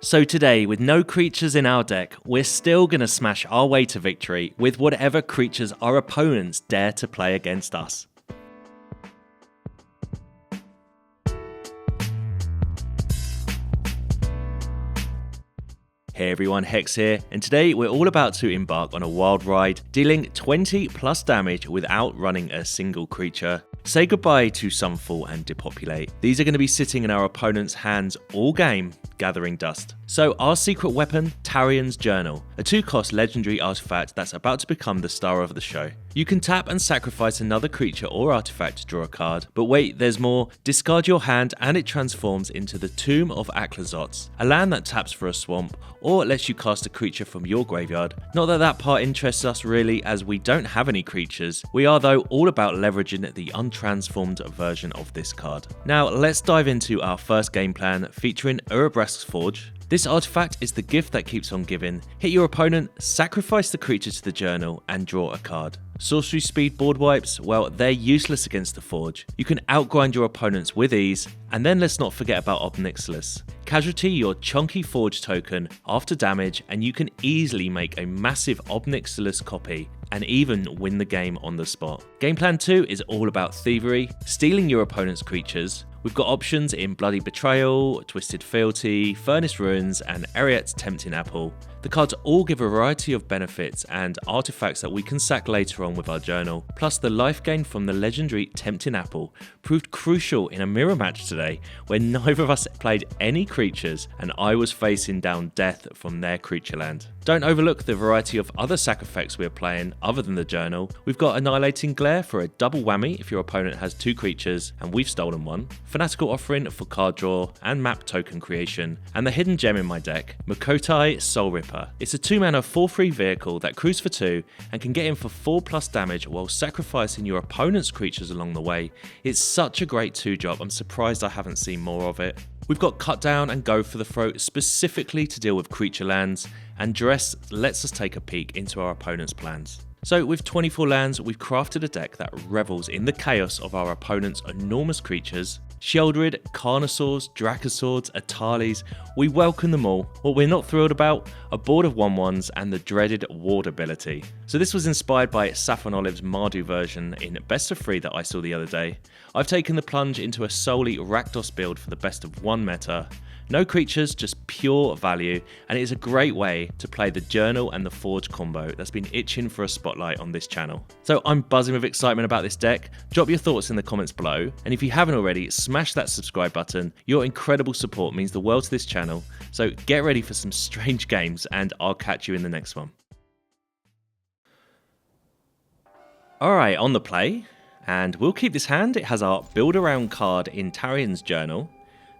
So today, with no creatures in our deck, we're still going to smash our way to victory with whatever creatures our opponents dare to play against us. Hey everyone, Hex here, and today we're all about to embark on a wild ride, dealing 20 plus damage without running a single creature. Say goodbye to Sunfall and Depopulate. These are going to be sitting in our opponent's hands all game, gathering dust. So our secret weapon, Tarrians Journal, a 2-cost legendary artifact that's about to become the star of the show. You can tap and sacrifice another creature or artifact to draw a card, but wait, there's more. Discard your hand and it transforms into the Tomb of Aklazots, a land that taps for a swamp or lets you cast a creature from your graveyard. Not that that part interests us really, as we don't have any creatures. We are though all about leveraging the untransformed version of this card. Now let's dive into our first game plan featuring Urabrasks Forge. This artifact is the gift that keeps on giving. Hit your opponent, sacrifice the creature to the journal, and draw a card. Sorcery speed board wipes, well, they're useless against the Forge. You can outgrind your opponents with ease, and then let's not forget about Nixilis. Casualty your chunky Forge token after damage, and you can easily make a massive Nixilis copy and even win the game on the spot. Game plan 2 is all about thievery, stealing your opponent's creatures. We've got options in Bloody Betrayal, Twisted Fealty, Furnace Ruins, and Ariet's Tempting Apple. The cards all give a variety of benefits and artifacts that we can sack later on with our journal. Plus, the life gain from the legendary Tempting Apple proved crucial in a mirror match today, where neither of us played any creatures and I was facing down death from their creature land. Don't overlook the variety of other sack effects we're playing other than the journal. We've got Annihilating Glare for a double whammy if your opponent has 2 creatures and we've stolen one, Fanatical Offering for card draw and map token creation, and the hidden gem in my deck, Makotai Soul Ripper. It's a 2-mana 4/3 vehicle that crews for 2 and can get in for 4+ damage while sacrificing your opponent's creatures along the way. It's such a great 2-drop, I'm surprised I haven't seen more of it. We've got Cut Down and Go for the Throat specifically to deal with creature lands, and Dress lets us take a peek into our opponent's plans. So with 24 lands, we've crafted a deck that revels in the chaos of our opponent's enormous creatures. Sheoldred, Carnosaurs, Dracosaurs, Atalis, we welcome them all. What we're not thrilled about, a board of 1/1s and the dreaded Ward ability. So this was inspired by Saffron Olive's Mardu version in Best of 3 that I saw the other day. I've taken the plunge into a solely Rakdos build for the best of 1 meta. No creatures, just pure value, and it is a great way to play the Journal and the Forge combo that's been itching for a spotlight on this channel. So I'm buzzing with excitement about this deck. Drop your thoughts in the comments below, and if you haven't already, smash that subscribe button. Your incredible support means the world to this channel, so get ready for some strange games, and I'll catch you in the next one. Alright, on the play, and we'll keep this hand. It has our Build Around card in Tarrians Journal.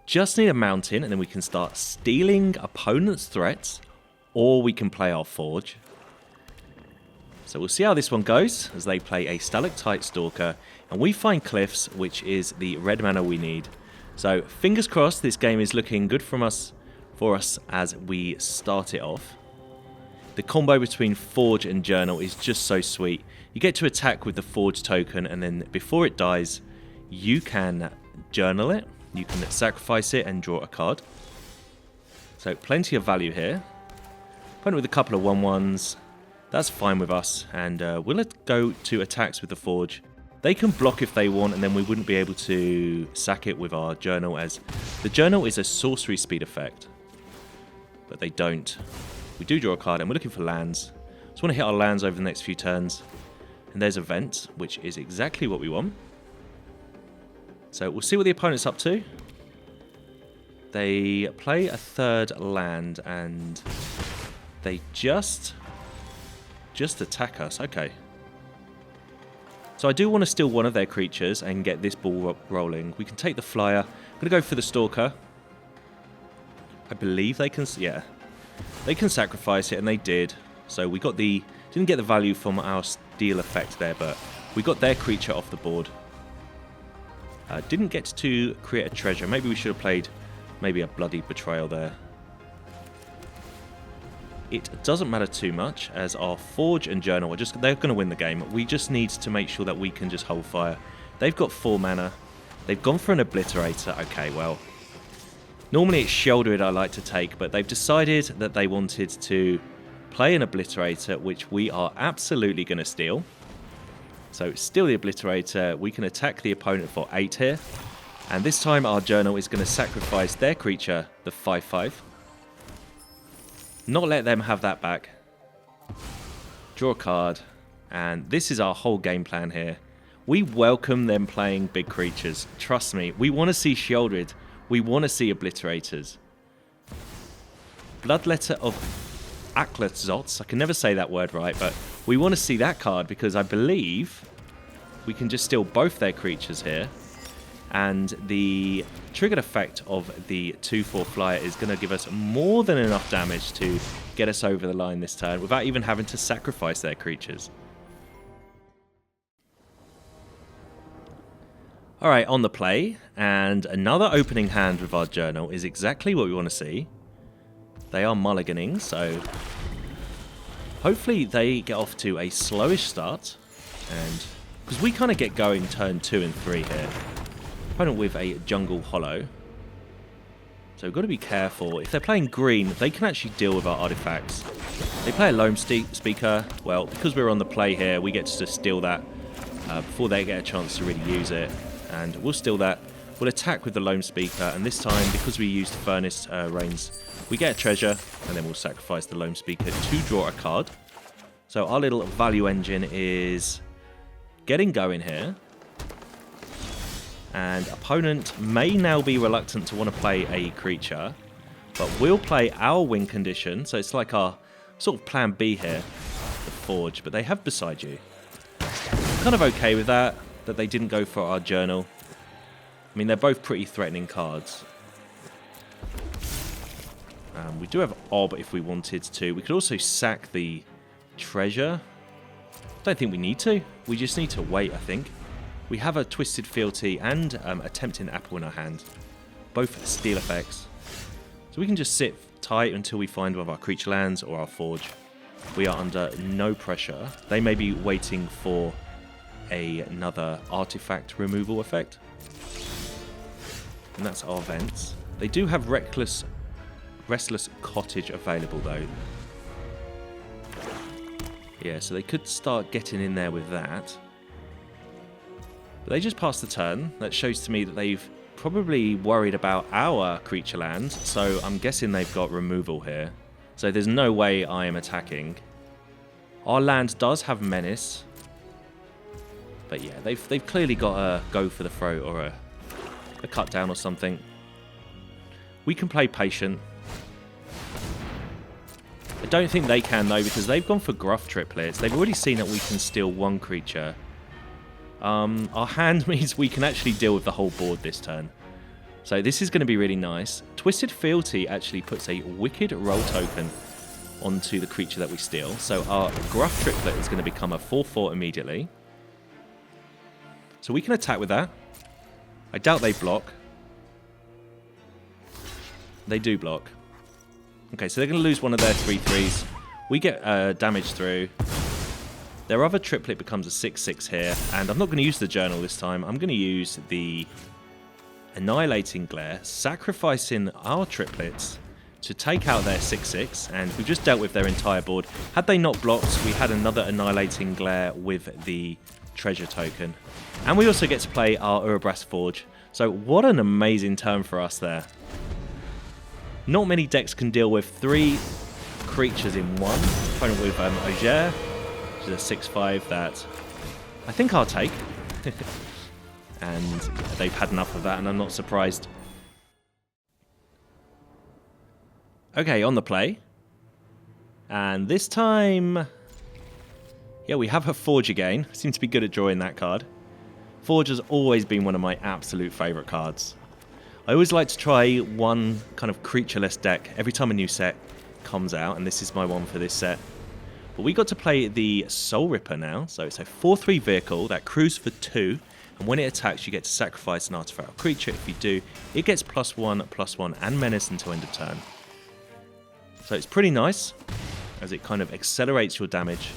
Just need a mountain and then we can start stealing opponent's threats, or we can play our Forge. So we'll see how this one goes as they play a Stalactite Stalker and we find Cliffs, which is the red mana we need. So fingers crossed this game is looking good for us as we start it off. The combo between Forge and Journal is just so sweet. You get to attack with the Forge token and then before it dies you can journal it. You can sacrifice it and draw a card. So plenty of value here. Opponent with a couple of 1/1s. That's fine with us. And we'll go to attacks with the Forge. They can block if they want, and then we wouldn't be able to sack it with our Journal, as the Journal is a sorcery speed effect. But they don't. We do draw a card, and we're looking for lands. Just want to hit our lands over the next few turns. And there's a Vent, which is exactly what we want. So we'll see what the opponent's up to. They play a 3rd land and they just attack us. Okay. So I do want to steal one of their creatures and get this ball rolling. We can take the flyer. I'm going to go for the Stalker. I believe they can, yeah. They can sacrifice it, and they did. So we got didn't get the value from our steal effect there, but we got their creature off the board. Didn't get to create a treasure. Maybe we should have played maybe a Bloody Betrayal there. It doesn't matter too much, as our Forge and Journal they're going to win the game. We just need to make sure that we can just hold fire. They've got 4 mana. They've gone for an Obliterator. Okay, well, Normally it's Sheoldred I like to take, but they've decided that they wanted to play an Obliterator, which we are absolutely going to steal. So steal the Obliterator, we can attack the opponent for 8 here. And this time our Journal is going to sacrifice their creature, the 5/5. Not let them have that back. Draw a card. And this is our whole game plan here. We welcome them playing big creatures. Trust me, we want to see Sheoldred. We want to see Obliterators. Bloodletter of Rakdos. I can never say that word right, but we want to see that card because I believe we can just steal both their creatures here. And the triggered effect of the 2/4 flyer is going to give us more than enough damage to get us over the line this turn without even having to sacrifice their creatures. Alright, on the play, and another opening hand with our Journal is exactly what we want to see. They are mulliganing, so hopefully they get off to a slowish start, and because we kind of get going turn 2 and 3 here. Opponent with a Jungle Hollow. So we've got to be careful. If they're playing green, they can actually deal with our artifacts. They play a Loam Speaker. Well, because we're on the play here, we get to steal that before they get a chance to really use it. And we'll steal that. We'll attack with the Loam Speaker, and this time, because we used Furnace Rains, we get a treasure, and then we'll sacrifice the Loam Speaker to draw a card. So our little value engine is getting going here. And opponent may now be reluctant to want to play a creature, but we'll play our win condition. So it's like our sort of plan B here, the Forge, but they have Beside You. Kind of okay with that they didn't go for our Journal. I mean, they're both pretty threatening cards. We do have Ob if we wanted to. We could also sack the treasure. Don't think we need to. We just need to wait, I think. We have a Twisted Fealty and a Tempting Apple in our hand. Both steal effects. So we can just sit tight until we find one of our creature lands or our Forge. We are under no pressure. They may be waiting for another artifact removal effect. And that's our Vents. They do have Restless Cottage available though. Yeah, so they could start getting in there with that. But they just passed the turn. That shows to me that they've probably worried about our creature land. So I'm guessing they've got removal here. So there's no way I am attacking. Our land does have Menace. But yeah, they've clearly got a go for the throat or a cut down or something. We can play patient. I don't think they can though, because they've gone for Gruff Triplets. They've already seen that we can steal one creature. Our hand means we can actually deal with the whole board this turn. So this is going to be really nice. Twisted Fealty actually puts a Wicked Roll token onto the creature that we steal. So our Gruff Triplet is going to become a 4/4 immediately. So we can attack with that. I doubt they block. They do block. Okay, so they're going to lose one of their 3/3s. We get damage through. Their other triplet becomes a 6/6 here. And I'm not going to use the Journal this time. I'm going to use the Annihilating Glare, sacrificing our triplets to take out their 6/6. And we've just dealt with their entire board. Had they not blocked, we had another Annihilating Glare with the treasure token. And we also get to play our Urabrasks Forge. So what an amazing turn for us there. Not many decks can deal with 3 creatures in one. Opponent with Orzhov, which is a 6/5 that I think I'll take. And they've had enough of that, and I'm not surprised. Okay, on the play. And this time, yeah, we have a Forge again. Seem to be good at drawing that card. Forge has always been one of my absolute favourite cards. I always like to try one kind of creatureless deck every time a new set comes out, and this is my one for this set. But we got to play the Soul Ripper now, so it's a 4/3 vehicle that crews for 2, and when it attacks you get to sacrifice an artifact or creature. If you do, it gets +1/+1 and menace until end of turn. So it's pretty nice, as it kind of accelerates your damage.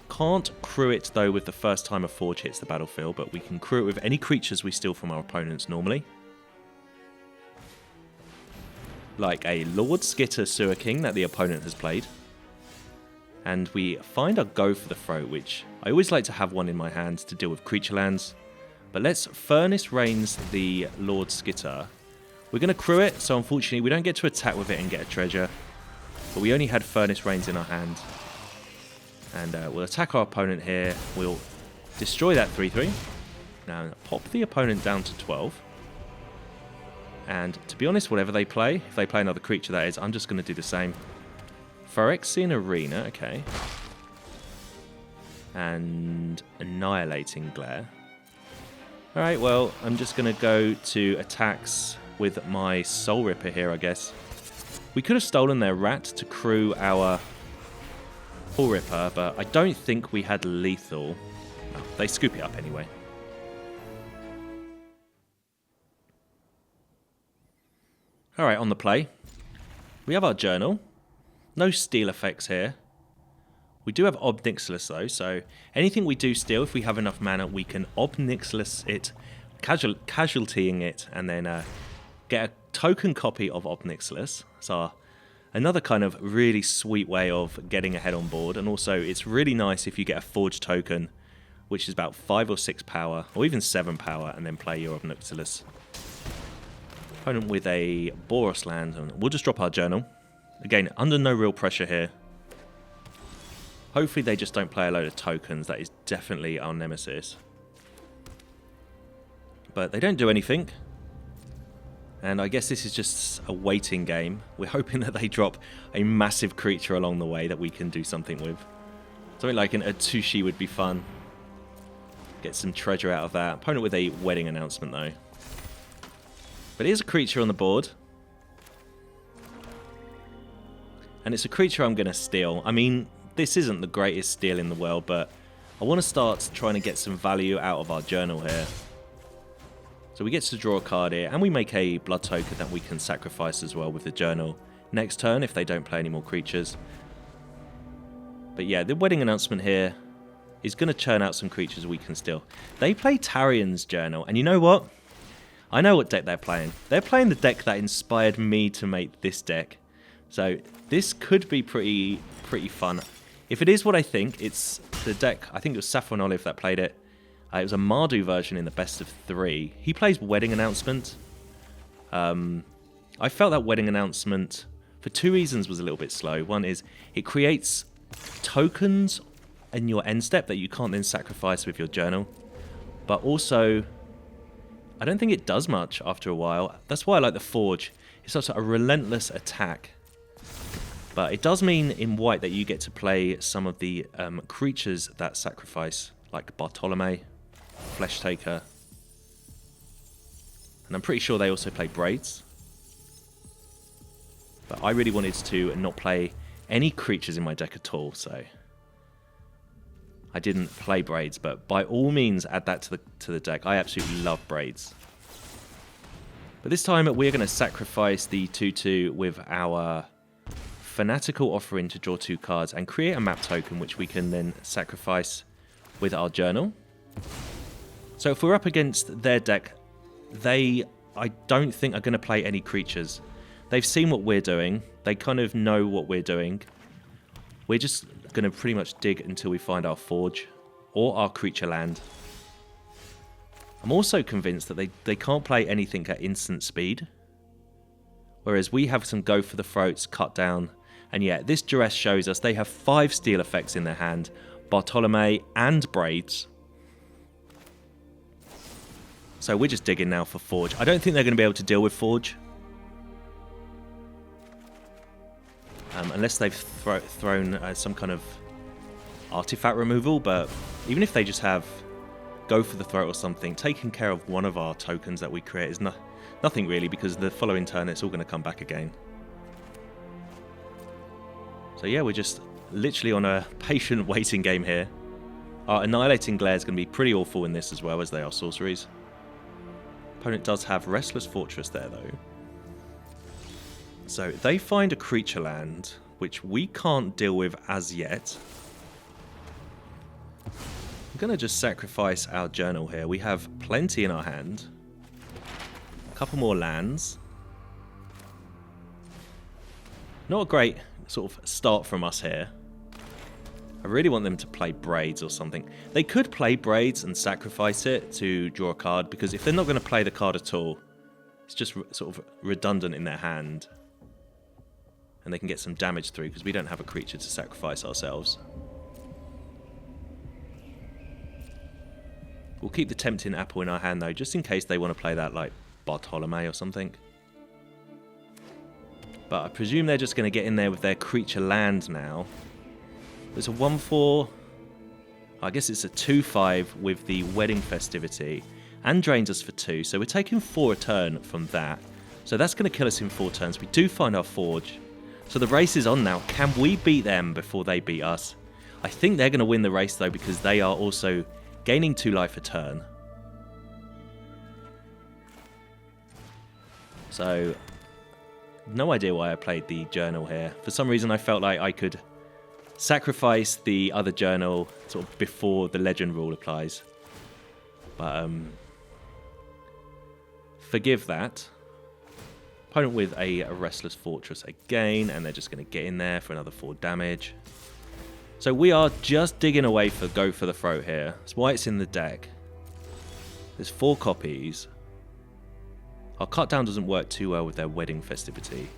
Can't crew it though with the first time a Forge hits the battlefield, but we can crew it with any creatures we steal from our opponents normally. like a Lord Skitter Sewer King that the opponent has played. And we find our Go for the Throat, which I always like to have one in my hand to deal with creature lands. But let's Furnace Rains the Lord Skitter. We're going to crew it, so unfortunately we don't get to attack with it and get a treasure. But we only had Furnace Rains in our hand. And we'll attack our opponent here. We'll destroy that 3-3. Now pop the opponent down to 12. And to be honest, whatever they play, if they play another creature that is, I'm just going to do the same. Phyrexian Arena, okay. And Annihilating Glare. Alright, well, I'm just going to go to attacks with my Soul Ripper here, I guess. We could have stolen their Rat to crew our Soul Ripper, but I don't think we had lethal. Oh, they scoop it up anyway. Alright, on the play. We have our journal. No steal effects here. We do have Ob Nixilis though, so anything we do steal, if we have enough mana, we can Ob Nixilis it, casualtying it, and then get a token copy of Ob Nixilis. So another kind of really sweet way of getting ahead on board, and also it's really nice if you get a Forge token, which is about 5 or 6 power, or even 7 power, and then play your Ob Nixilis. Opponent with a Boros land, and we'll just drop our journal. Again, under no real pressure here. Hopefully they just don't play a load of tokens. That is definitely our nemesis. But they don't do anything. And I guess this is just a waiting game. We're hoping that they drop a massive creature along the way that we can do something with. Something like an Atushi would be fun. Get some treasure out of that. Opponent with a Wedding Announcement though. But here's a creature on the board. And it's a creature I'm going to steal. I mean, this isn't the greatest steal in the world, but I want to start trying to get some value out of our journal here. So we get to draw a card here, and we make a blood token that we can sacrifice as well with the journal next turn if they don't play any more creatures. But yeah, the Wedding Announcement here is going to churn out some creatures we can steal. They play Tarrians journal, and you know what? I know what deck they're playing. They're playing the deck that inspired me to make this deck. So this could be pretty fun. If it is what I think, it's the deck, I think it was Saffron Olive that played it. It was a Mardu version in the best of 3. He plays Wedding Announcement. I felt that Wedding Announcement, for 2 reasons, was a little bit slow. One is, it creates tokens in your end step that you can't then sacrifice with your journal. But also, I don't think it does much after a while. That's why I like the Forge. It's also a relentless attack. But it does mean in white that you get to play some of the creatures that sacrifice, like Bartolome, Flesh Taker. And I'm pretty sure they also play Braids. But I really wanted to not play any creatures in my deck at all, so I didn't play Braids. But by all means, add that to the deck. I absolutely love Braids. But this time, we're going to sacrifice the 2/2 with our Fanatical Offering to draw 2 cards and create a map token which we can then sacrifice with our journal. So if we're up against their deck, I don't think are going to play any creatures. They've seen what we're doing. They kind of know what we're doing. We're just going to pretty much dig until we find our Forge or our creature land. I'm also convinced that they can't play anything at instant speed. Whereas we have some Go for the Throats, Cut Down. And yeah, this Duress shows us they have 5 steal effects in their hand. Bartolome and Braids. So we're just digging now for Forge. I don't think they're going to be able to deal with Forge. Unless they've thrown some kind of artifact removal. But even if they just have Go for the Throat or something, taking care of one of our tokens that we create is nothing really, because the following turn it's all going to come back again. So yeah, we're just literally on a patient waiting game here. Our Annihilating Glare is going to be pretty awful in this as well, as they are sorceries. Opponent does have Restless Fortress there though. So they find a creature land, which we can't deal with as yet. I'm going to just sacrifice our journal here. We have plenty in our hand. A couple more lands. Not a great sort of start from us here. I really want them to play Braids or something. They could play Braids and sacrifice it to draw a card, because if they're not going to play the card at all, it's just sort of redundant in their hand. And they can get some damage through, because we don't have a creature to sacrifice ourselves. We'll keep the Tempting Apple in our hand, though, just in case they want to play that, like, Bartolome or something. But I presume they're just going to get in there with their creature land now. There's a 1/4... I guess it's a 2/5 with the Wedding Festivity. And drains us for 2, so we're taking 4 a turn from that. So that's going to kill us in 4 turns. We do find our Forge. So the race is on now. Can we beat them before they beat us? I think they're going to win the race, though, because they are also gaining 2 life a turn. So, no idea why I played the journal here. For some reason, I felt like I could sacrifice the other journal sort of before the legend rule applies. But, forgive that. Opponent with a Restless Fortress again, and they're just going to get in there for another 4 damage. So we are just digging away for go for the throat here. That's why it's in the deck. There's 4 copies. Our cut down doesn't work too well with their Wedding Festivity.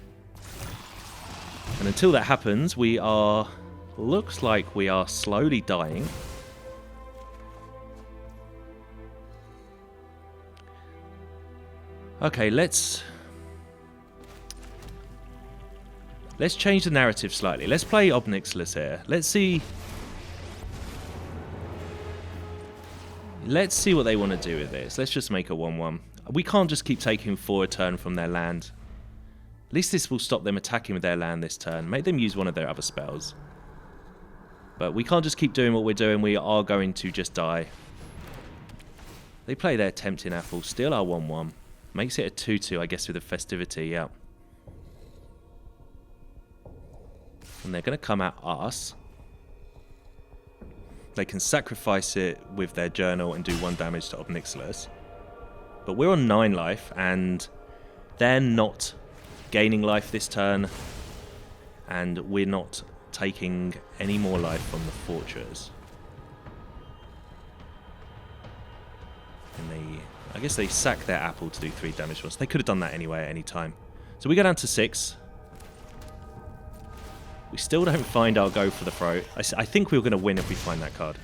And until that happens, we are... looks like we are slowly dying. Okay, let's change the narrative slightly. Let's play Nixilis here. Let's see what they want to do with this. Let's just make a 1/1. We can't just keep taking 4 a turn from their land. At least this will stop them attacking with their land this turn. Make them use one of their other spells. But we can't just keep doing what we're doing. We are going to just die. They play their Tempting Apple. Steal our 1/1. Makes it a 2/2, I guess, with the Festivity, yeah. And they're going to come at us. They can sacrifice it with their journal and do 1 damage to Nixilis. But we're on 9 life, and they're not gaining life this turn. And we're not taking any more life from the Fortress. And I guess they sack their apple to do 3 damage to us. They could have done that anyway at any time. So we go down to 6. We still don't find our go for the throat. I think we were going to win if we find that card.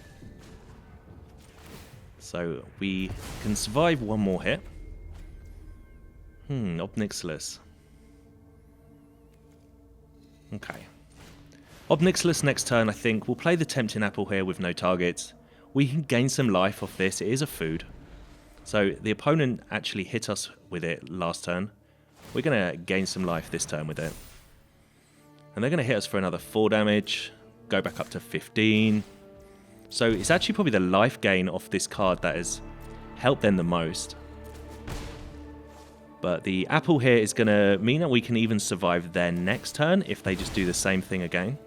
So we can survive 1 more hit. Nixilis. Okay. Nixilis next turn, I think. We'll play the Tempting Apple here with no targets. We can gain some life off this. It is a food. So the opponent actually hit us with it last turn. We're going to gain some life this turn with it. And they're going to hit us for another 4 damage. Go back up to 15. So it's actually probably the life gain off this card that has helped them the most. But the apple here is going to mean that we can even survive their next turn if they just do the same thing again.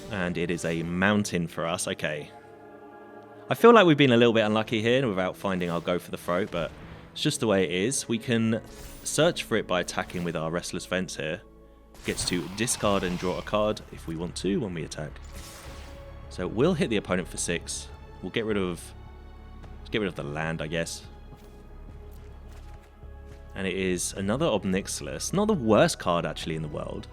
And it is a mountain for us. Okay. I feel like we've been a little bit unlucky here without finding our go for the throat, but it's just the way it is. We can search for it by attacking with our Restless Vents here. Gets to discard and draw a card if we want to when we attack. So we'll hit the opponent for 6. We'll get rid of the land, I guess. And it is another Nixilis. Not the worst card actually in the world.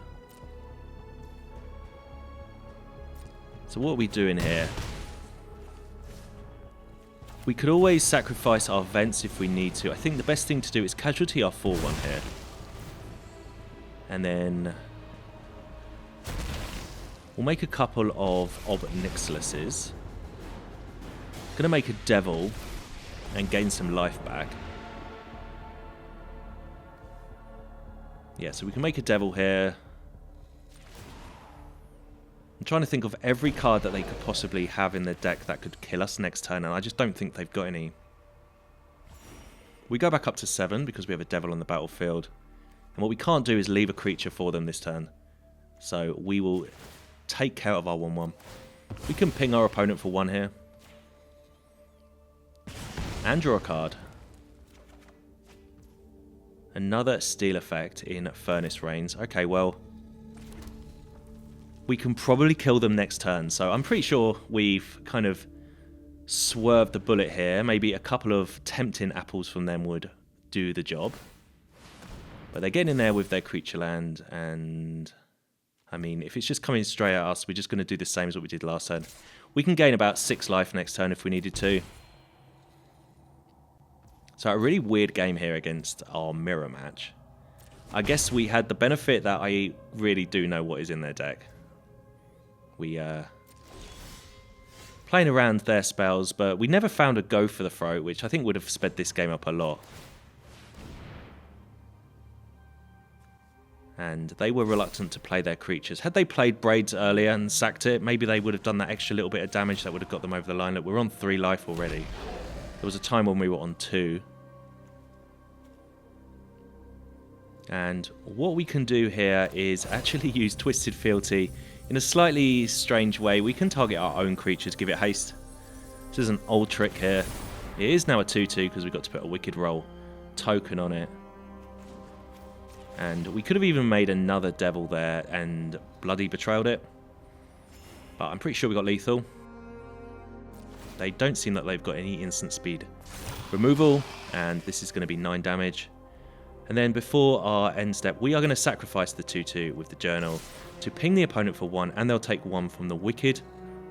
So what are we doing here? We could always sacrifice our vents if we need to. I think the best thing to do is casualty our 4/1 here. And then we'll make a couple of Nixilises. Gonna make a devil and gain some life back. Yeah, so we can make a devil here. I'm trying to think of every card that they could possibly have in their deck that could kill us next turn, and I just don't think they've got any. We go back up to 7 because we have a devil on the battlefield. And what we can't do is leave a creature for them this turn. So we will take care of our 1/1. We can ping our opponent for 1 here. And draw a card. Another steel effect in Furnace Rains. Okay, well, we can probably kill them next turn, so I'm pretty sure we've kind of swerved the bullet here. Maybe a couple of tempting apples from them would do the job. But they're getting in there with their creature land, and I mean, if it's just coming straight at us, we're just going to do the same as what we did last turn. We can gain about 6 life next turn if we needed to. So a really weird game here against our mirror match. I guess we had the benefit that I really do know what is in their deck. We playing around their spells, but we never found a go for the throat, which I think would have sped this game up a lot. And they were reluctant to play their creatures. Had they played Braids earlier and sacked it, maybe they would have done that extra little bit of damage that would have got them over the line. Look, we're on 3 life already. There was a time when we were on 2. And what we can do here is actually use Twisted Fealty in a slightly strange way. We can target our own creatures, give it haste. This is an old trick here. It is now a 2-2 because we've got to put a Wicked Roll token on it. And we could have even made another Devil there and bloody betrayed it. But I'm pretty sure we got lethal. They don't seem like they've got any instant speed removal. And this is going to be 9 damage. And then before our end step, we are going to sacrifice the 2-2 with the Journal to ping the opponent for 1. And they'll take 1 from the Wicked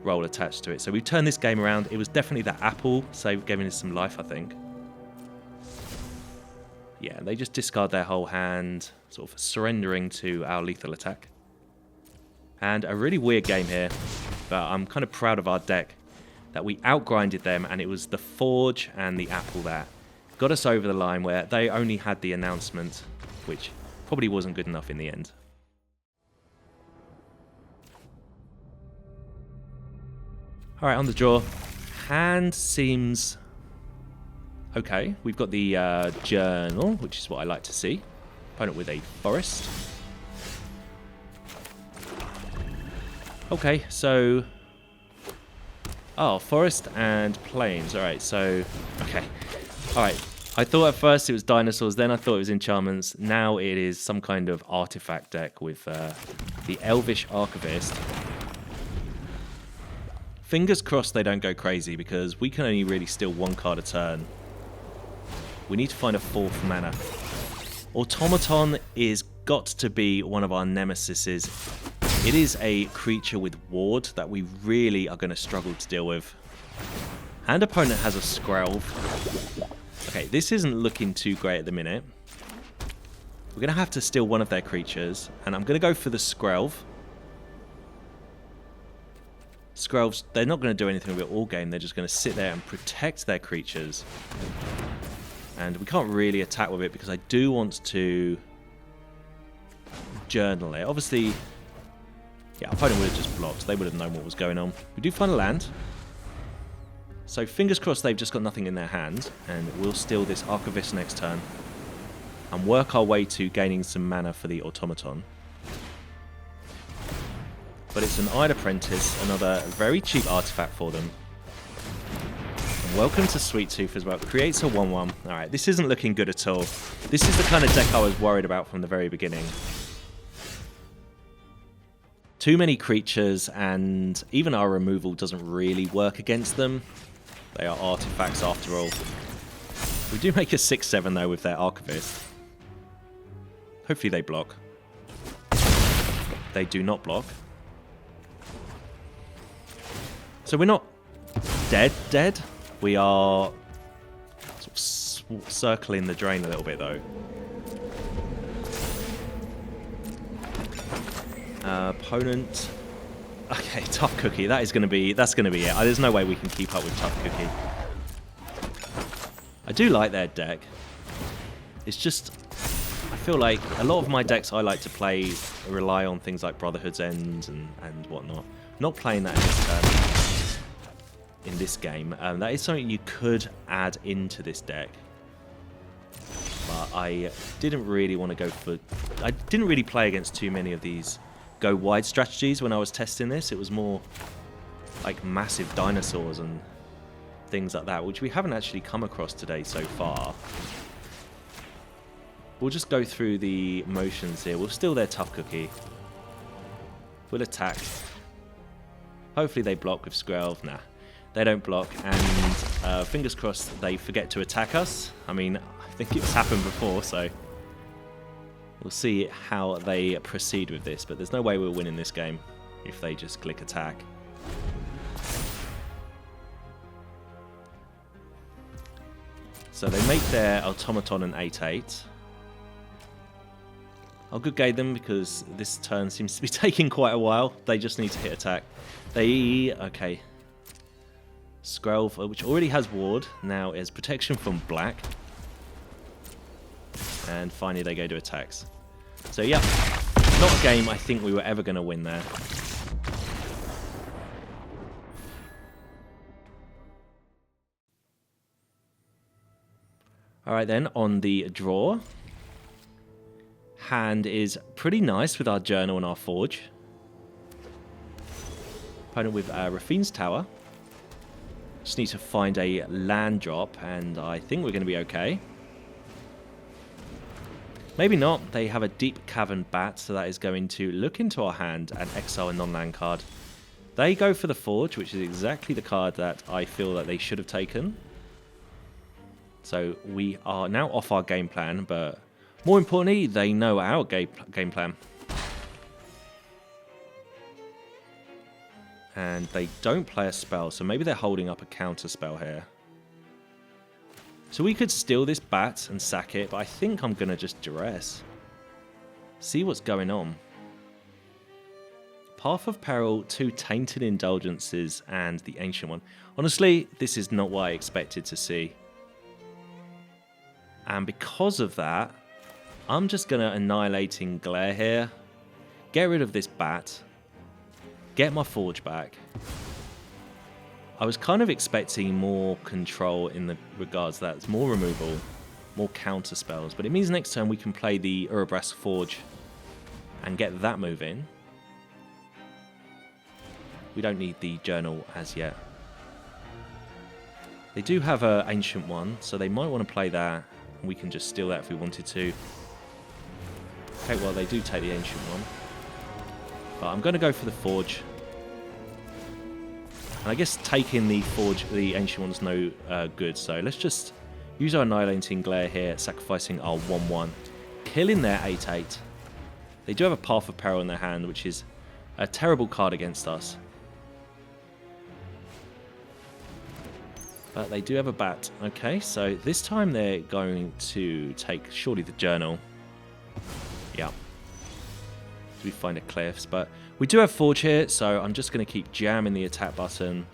Roll attached to it. So we've turned this game around. It was definitely that apple save giving us some life, I think. Yeah, they just discard their whole hand, sort of surrendering to our lethal attack. And a really weird game here, but I'm kind of proud of our deck that we outgrinded them, and it was the Forge and the apple that got us over the line, where they only had the announcement, which probably wasn't good enough in the end. Alright, on the draw. Hand seems okay. We've got the Journal, which is what I like to see. Opponent with a Forest. Okay, so... oh, Forest and Plains. Alright, so... okay. Alright, I thought at first it was Dinosaurs, then I thought it was Enchantments. Now it is some kind of artifact deck with the Elvish Archivist. Fingers crossed they don't go crazy, because we can only really steal 1 card a turn. We need to find a 4th mana. Automaton is got to be one of our nemesises. It is a creature with Ward that we really are going to struggle to deal with. And opponent has a Skrelv. Okay, this isn't looking too great at the minute. We're going to have to steal one of their creatures, and I'm going to go for the Skrelv. Skrelvs, they're not going to do anything with it all game. They're just going to sit there and protect their creatures. And we can't really attack with it because I do want to Journal it. Obviously, yeah, opponent would have just blocked. They would have known what was going on. We do find a land. So fingers crossed they've just got nothing in their hand. And we'll steal this Archivist next turn. And work our way to gaining some mana for the Automaton. But it's an Iron Apprentice, another very cheap artifact for them. Welcome to Sweet Tooth as well. Creates a 1-1. Alright, this isn't looking good at all. This is the kind of deck I was worried about from the very beginning. Too many creatures, and even our removal doesn't really work against them. They are artifacts after all. We do make a 6-7 though with their Archivist. Hopefully they block. They do not block. So we're not dead. We are sort of circling the drain a little bit, though. Opponent. Okay, Tough Cookie. That's going to be it. There's no way we can keep up with Tough Cookie. I do like their deck. It's just, I feel like a lot of my decks I like to play rely on things like Brotherhood's End and whatnot. Not playing that in this turn. In this game. That is something you could add into this deck. But I didn't really want to go for... I didn't really play against too many of these go wide strategies when I was testing this. It was more like massive dinosaurs and things like that, which we haven't actually come across today so far. We'll just go through the motions here. We'll steal their tough cookie. We'll attack. Hopefully they block with Skrelv. Nah, they don't block. And fingers crossed they forget to attack us. I mean, I think it's happened before, so we'll see how they proceed with this. But there's no way we're winning this game if they just click attack. So they make their automaton an 8/8. I'll good gauge them because this turn seems to be taking quite a while. They just need to hit attack. Okay. Skrelv, which already has ward, now is protection from black. And finally they go to attacks. So yeah, not a game I think we were ever going to win there. Alright then, on the draw. Hand is pretty nice with our journal and our forge. Opponent with Rafine's Tower. Just need to find a land drop, and I think we're going to be okay. Maybe not. They have a deep cavern bat, so that is going to look into our hand and exile a non-land card. They go for the forge, which is exactly the card that I feel that they should have taken. So we are now off our game plan, but more importantly, they know our game plan. And they don't play a spell, so maybe they're holding up a counter spell here. So we could steal this bat and sack it, but I think I'm going to just duress. See what's going on. Path of Peril, 2 Tainted Indulgences, and the Ancient one. Honestly, this is not what I expected to see. And because of that, I'm just going to Annihilating Glare here. Get rid of this bat. Get my forge back. I was kind of expecting more control in the regards that it's more removal, more counter spells. But it means next turn we can play the Urabrasks Forge and get that move in. We don't need the journal as yet. They do have an Ancient one, so they might want to play that. We can just steal that if we wanted to. Okay, well, they do take the Ancient one. But I'm going to go for the Forge. And I guess taking the Forge, the Ancient one's no good. So let's just use our Annihilating Glare here, sacrificing our 1/1. Killing their 8/8. They do have a Path of Peril in their hand, which is a terrible card against us. But they do have a bat. Okay, so this time they're going to take, surely, the journal. Yeah. We find a cliffs, but we do have Forge here, so I'm just going to keep jamming the attack button.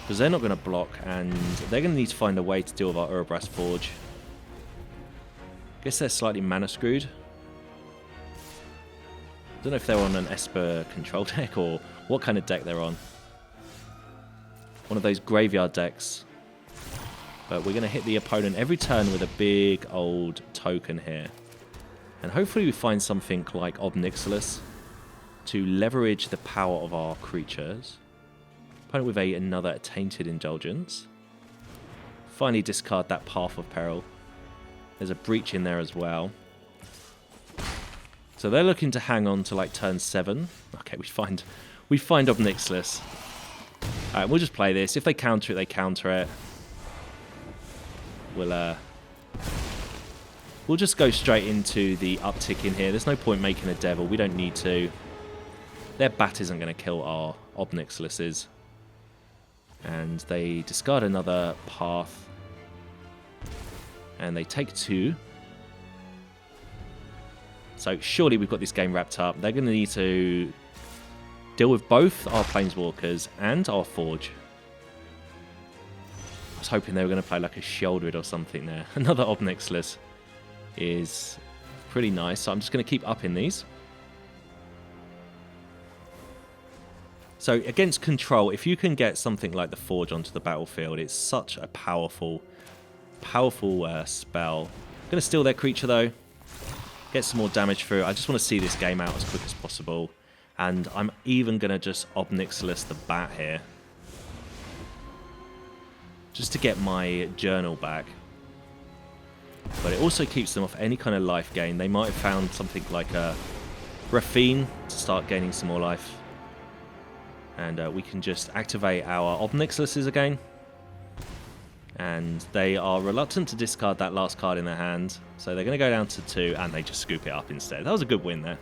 Because they're not going to block, and they're going to need to find a way to deal with our Urabrasks Forge. Guess they're slightly mana screwed. Don't know if they're on an Esper control deck, or what kind of deck they're on. One of those graveyard decks. But we're going to hit the opponent every turn with a big old token here. And hopefully we find something like Nixilis to leverage the power of our creatures. Opponent with another Tainted Indulgence. Finally discard that Path of Peril. There's a Breach in there as well. So they're looking to hang on to like turn 7. Okay, we find Nixilis. Alright, we'll just play this. If they counter it, they counter it. We'll just go straight into the uptick in here. There's no point making a devil. We don't need to. Their bat isn't going to kill our Nixilises. And they discard another path. And they take 2. So surely we've got this game wrapped up. They're going to need to deal with both our Planeswalkers and our Forge. I was hoping they were going to play like a Sheoldred or something there. Another Nixilis is pretty nice. So I'm just going to keep upping these. So against control, if you can get something like the Forge onto the battlefield, it's such a powerful spell. I'm going to steal their creature though. Get some more damage through. I just want to see this game out as quick as possible. And I'm even going to just Nixilis the bat here. Just to get my journal back. but it also keeps them off any kind of life gain. They might have found something like a Raffine to start gaining some more life. And we can just activate our Nixilis again. And they are reluctant to discard that last card in their hand. So they're going to go down to 2, and they just scoop it up instead. That was a good win there.